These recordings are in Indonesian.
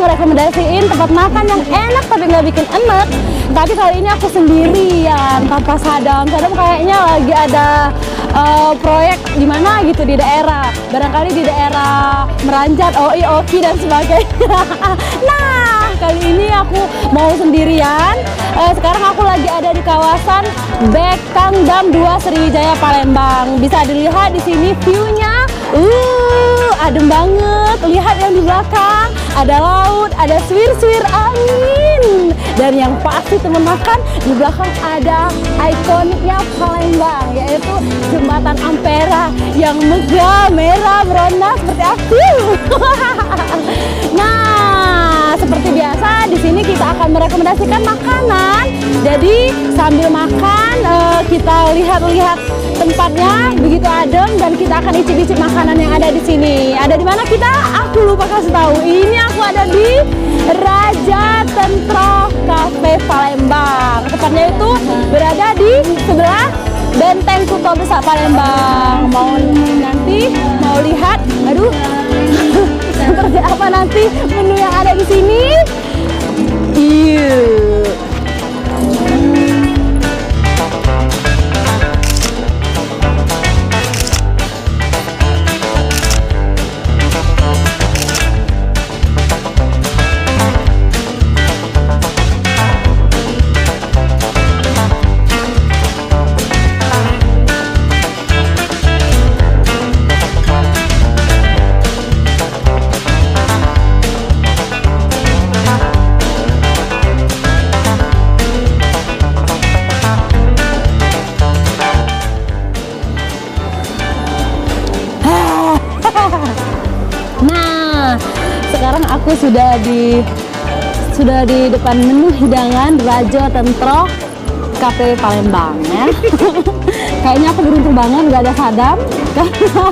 ngerekomendasiin tempat makan yang enak tapi nggak bikin enek. Tapi kali ini aku sendirian tanpa Sadam. Sadam kayaknya lagi ada proyek di mana gitu di daerah, barangkali di daerah Meranjat, OI, Oki dan sebagainya. Nah, kali ini aku mau sendirian. Sekarang aku lagi ada di kawasan Bekang Dam 2 Sriwijaya Palembang. Bisa dilihat di sini view-nya. Adem banget. Lihat yang di belakang, ada laut, ada swir-swir angin. Dan yang pasti teman makan, di belakang ada ikoniknya Palembang, yaitu Jembatan Ampera yang megah, merah, merona seperti aku. Nah, seperti biasa di sini kita akan merekomendasikan makanan. Jadi sambil makan kita lihat-lihat tempatnya begitu adem dan kita akan icip-icip makanan yang ada di sini. Ada di mana kita? Aku lupa kasih tahu. Ini aku ada di Raja Tentro Cafe Palembang. Tepatnya itu berada di sebelah Benteng Kutha Besar Palembang. Mau lihat, aduh, seperti apa nanti menu yang ada di sini? Nah, sekarang aku sudah di depan menu hidangan Raja Tentro Cafe Palembang ya. Kayaknya aku beruntung banget nggak ada Sadam karena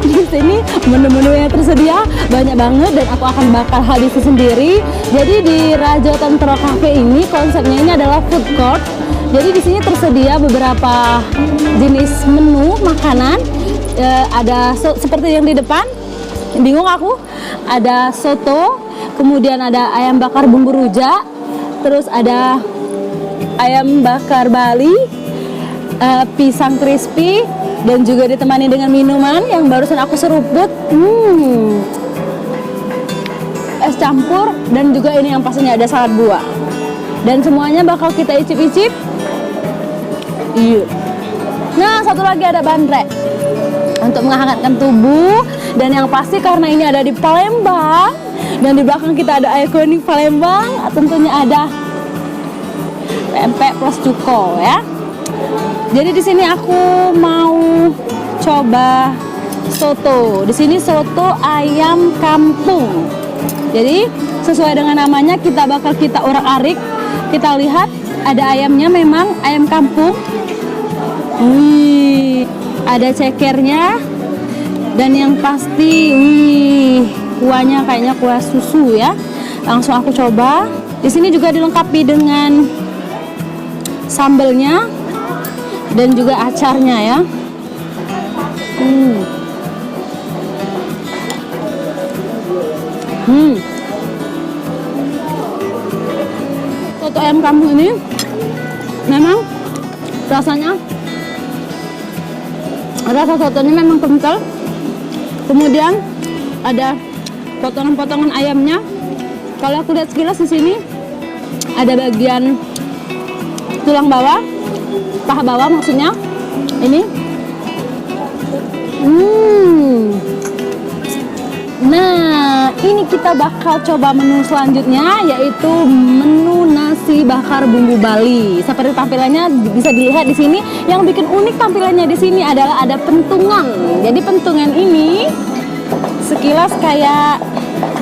di sini menu-menu yang tersedia banyak banget dan aku akan bakal habisi sendiri. Jadi di Raja Tentro Cafe ini konsepnya ini adalah food court. Jadi di sini tersedia beberapa jenis menu makanan. Ada seperti yang di depan. Bingung aku, ada soto, kemudian ada ayam bakar bumbu rujak, terus ada ayam bakar Bali, pisang crispy, dan juga ditemani dengan minuman yang barusan aku seruput, es campur, dan juga ini yang pastinya ada salad buah. Dan semuanya bakal kita icip-icip. Iya. Nah, satu lagi ada bandrek untuk menghangatkan tubuh. Dan yang pasti karena ini ada di Palembang dan di belakang kita ada ikonik Palembang, tentunya ada pempek plus cuko ya. Jadi di sini aku mau coba soto. Di sini soto ayam kampung. Jadi sesuai dengan namanya kita bakal kita urak-arik. Kita lihat ada ayamnya, memang ayam kampung. Ada cekernya. Dan yang pasti, kuahnya kayaknya kuah susu ya. Langsung aku coba. Di sini juga dilengkapi dengan sambelnya dan juga acarnya ya. Soto ayam kampung ini memang rasanya, rasa sotonya memang kental. Kemudian ada potongan-potongan ayamnya. Kalau aku lihat sekilas di sini ada bagian tulang bawah, paha bawah maksudnya. Ini. Nah, ini kita bakal coba menu selanjutnya, yaitu menu nasi bakar bumbu Bali. Seperti tampilannya bisa dilihat di sini. Yang bikin unik tampilannya di sini adalah ada pentungan. Jadi pentungan ini sekilas kayak,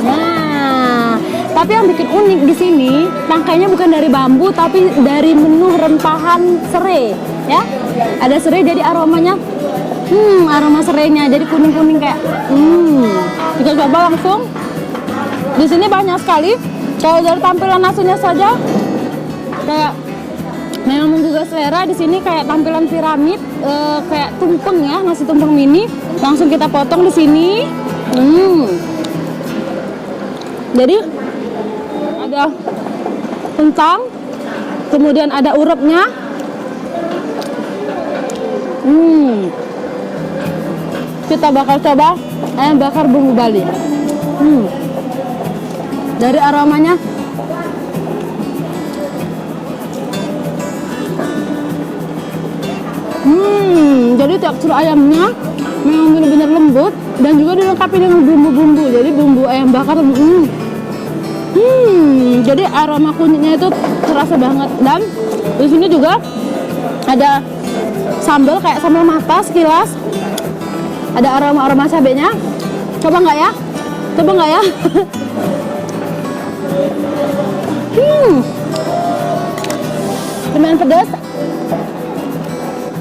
nah, tapi yang bikin unik di sini tangkainya bukan dari bambu, tapi dari menu rempahan serai, ya. Ada serai, jadi aromanya, aroma serainya jadi kuning-kuning kayak, kita coba langsung. Di sini banyak sekali. Kalau dari tampilan nasinya saja kayak memang menggugah selera. Di sini kayak tampilan piramid, kayak tumpeng ya, nasi tumpeng mini. Langsung kita potong di sini. Jadi ada kentang, kemudian ada urapnya. Kita bakal coba ayam bakar bumbu Bali. Dari aromanya, jadi tekstur ayamnya memang benar-benar lembut dan juga dilengkapi dengan bumbu-bumbu. Jadi bumbu ayam bakar, jadi aroma kunyitnya itu terasa banget. Dan di sini juga ada sambal kayak sambal mata sekilas. Ada aroma cabenya. Coba nggak ya? Coba nggak ya? Lumayan pedas.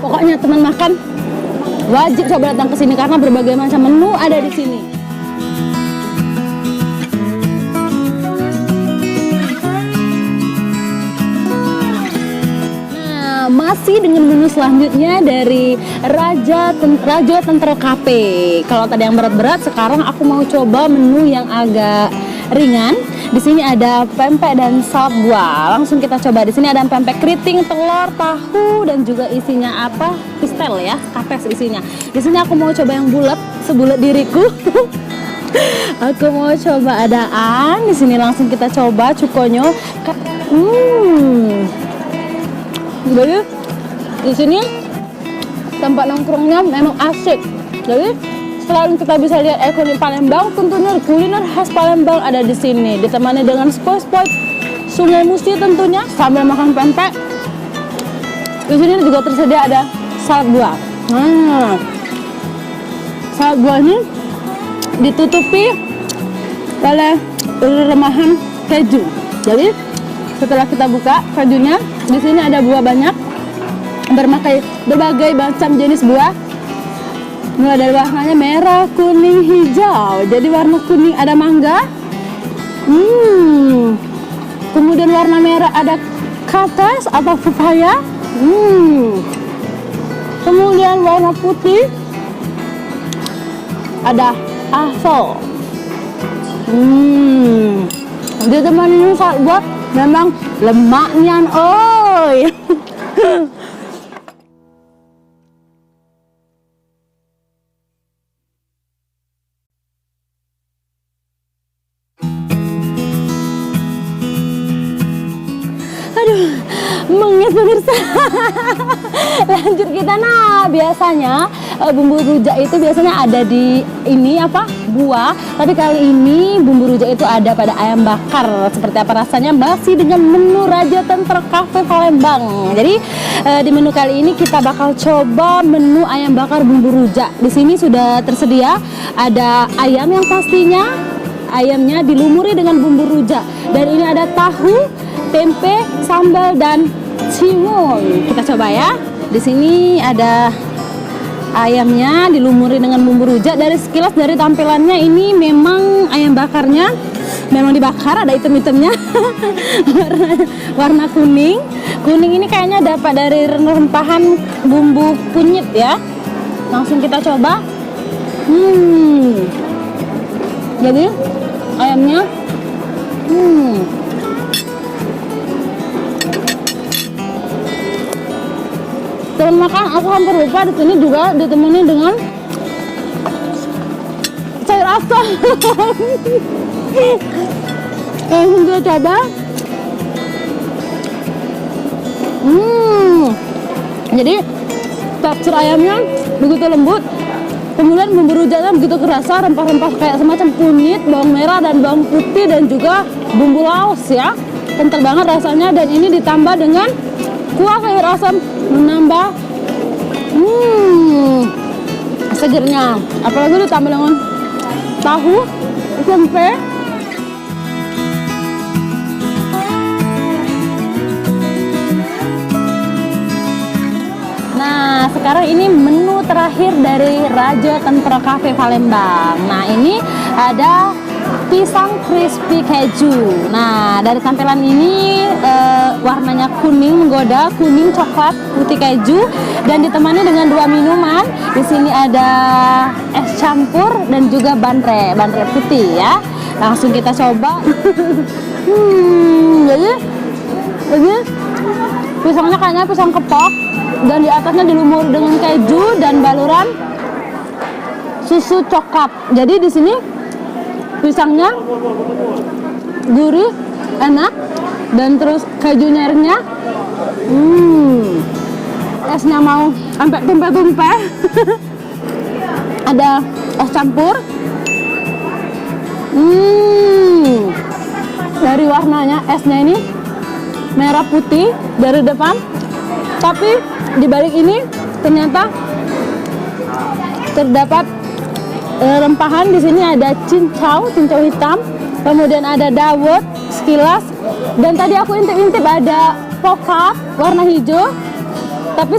Pokoknya teman makan wajib coba datang ke sini karena berbagai macam menu ada di sini. Masih dengan menu selanjutnya dari Rajo Tentro Cafe. Kalau tadi yang berat-berat, sekarang aku mau coba menu yang agak ringan. Di sini ada pempek dan salad buah. Langsung kita coba. Di sini ada pempek keriting, telur, tahu, dan juga isinya apa? Pistel ya, kapes isinya. Di sini aku mau coba yang bulat, sebulat diriku. Aku mau coba adaan. Di sini langsung kita coba cukonyo. Jadi di sini tempat nongkrongnya memang asik. Jadi selain kita bisa lihat ikon Palembang, tentunya kuliner khas Palembang ada di sini. Ditemani dengan spot-spot Sungai Musi tentunya sambil makan pempek. Di sini juga tersedia ada salad buah. Salad buah ini ditutupi oleh remahan keju. Jadi setelah kita buka kejunya, di sini ada buah banyak, berbagai macam jenis buah. Mulai dari warnanya merah, kuning, hijau. Jadi warna kuning ada mangga. Kemudian warna merah ada katas atau pepaya. Kemudian warna putih ada apel. Ditemani salad buah. Memang lemaknya, oi. Aduh, menges pemirsa. Lanjut kita. Nah, biasanya bumbu rujak itu biasanya ada di ini apa? Buah. Tapi kali ini bumbu rujak itu ada pada ayam bakar. Seperti apa rasanya? Masih dengan menu Rajo Tentro Cafe Palembang. Jadi di menu kali ini kita bakal coba menu ayam bakar bumbu rujak. Di sini sudah tersedia ada ayam yang pastinya ayamnya dilumuri dengan bumbu rujak. Dan ini ada tahu, tempe, sambal dan cimol. Kita coba ya. Di sini ada ayamnya dilumuri dengan bumbu rujak. Dari sekilas dari tampilannya ini memang ayam bakarnya memang dibakar, ada item-itemnya. warna kuning. Kuning ini kayaknya dapat dari rempahan bumbu kunyit ya. Langsung kita coba. Jadi ayamnya teman makan, aku hampir lupa di sini juga ditemani dengan sayur asam. Langsung kita coba. Jadi tekstur ayamnya begitu lembut, kemudian bumbu rujaknya begitu kerasa, rempah-rempah kayak semacam kunyit, bawang merah dan bawang putih dan juga bumbu laos ya, kental banget rasanya. Dan ini ditambah dengan kuah sayur asam menambah segernya, apalagi ditambah dengan tahu, tempe. Nah, sekarang ini menu terakhir dari Rajo Tentro Cafe Palembang. Nah, ini ada pisang crispy keju. Nah, dari tampilan ini warnanya kuning menggoda, kuning coklat, putih keju, dan ditemani dengan dua minuman. Di sini ada es campur dan juga bandrek putih ya. Langsung kita coba. Jadi pisangnya kayaknya pisang kepok dan di atasnya dilumuri dengan keju dan baluran susu coklat. Jadi di sini pisangnya gurih, enak, dan terus kejunya renyah. Esnya mau sampai tumpah-tumpah. Ada es campur. Dari warnanya esnya ini merah putih dari depan, tapi di balik ini ternyata terdapat rempahan. Di sini ada cincau hitam, kemudian ada dawet sekilas, dan tadi aku intip-intip ada pokat warna hijau, tapi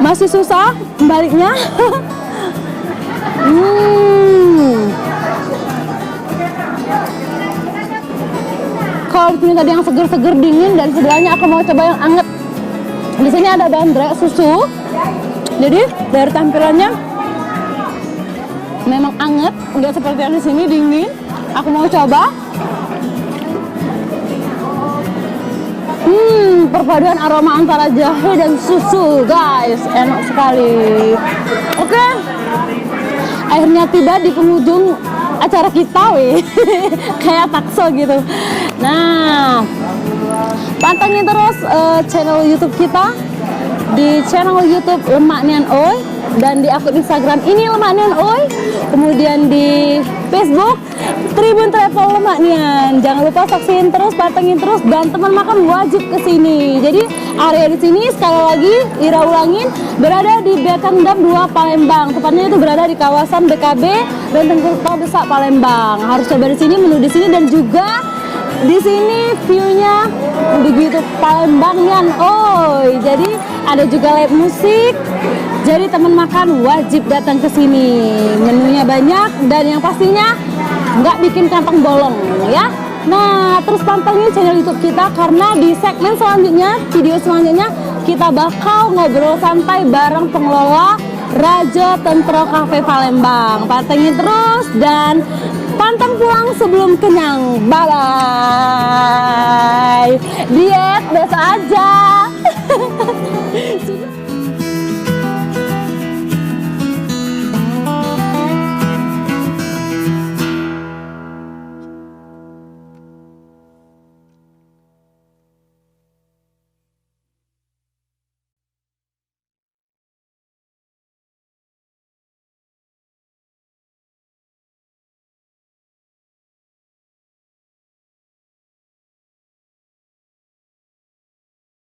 masih susah baliknya. Kalau di sini tadi yang seger-seger dingin, dan sebelahnya aku mau coba yang anget. Di sini ada bandrek susu. Jadi dari tampilannya memang anget, nggak seperti yang di sini dingin. Aku mau coba. Perpaduan aroma antara jahe dan susu, guys, enak sekali. Oke. Akhirnya tiba di penghujung acara kita, kayak takso gitu. Nah, pantengin terus channel YouTube kita di channel YouTube Lemak Nian Oi, dan di akun Instagram ini Lemak Nian Oi, kemudian di Facebook Tribun Travel Lemak Nian. Jangan lupa saksiin terus, pantengin terus, dan teman makan wajib kesini. Jadi area di sini sekali lagi Ira ulangin, berada di Bekendam 2 Palembang. Tepatnya itu berada di kawasan BKB Benteng Kota Desak Palembang. Harus coba di sini, menu di sini, dan juga di sini view-nya begitu Palembang Nian Oi. Jadi ada juga live musik. Jadi teman makan wajib datang ke sini. Menunya banyak, dan yang pastinya nggak bikin kantong bolong ya. Nah, terus pantengin channel YouTube kita, karena di segmen selanjutnya, video selanjutnya, kita bakal ngobrol santai bareng pengelola Rajo Tentro Cafe Palembang. Pantengin terus dan pantang pulang sebelum kenyang. Bye bye. Diet biasa aja.